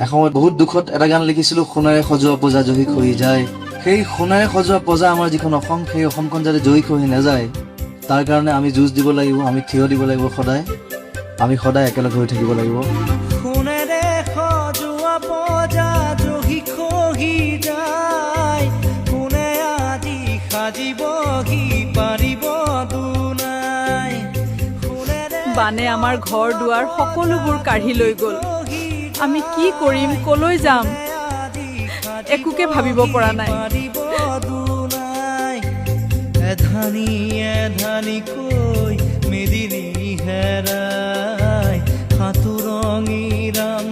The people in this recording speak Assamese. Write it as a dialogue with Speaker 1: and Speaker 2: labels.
Speaker 1: এসময়ত বহুত দুখত এটা গান লিখিছিলো, সোণাৰে সজোৱা পজা জহি খহি যায়। সেই সোণাৰে সজোৱা পজা আমাৰ যিখন অসম, সেই অসমখন যাতে জহি খহি নাযায়, তাৰ কাৰণে আমি যুঁজ দিব লাগিব, আমি থিয় দিব লাগিব সদায়, আমি সদায় একেলগে হৈ থাকিব লাগিব।
Speaker 2: সোণেৰে সজোৱা পজা জহি খহি যায়, কোনে আজি সাজিবহি পাৰিব দুনাই।
Speaker 3: বানে আমাৰ ঘৰ দুৱাৰ সকলোবোৰ কাঢ়ি লৈ গ'ল। আমি কি কৰিম, কলৈ যাম, একোকে ভাবিব পৰা নাই।
Speaker 2: এধানি এধানিকৈ মেদিনী হেৰাই সাঁতোৰঙি ৰাম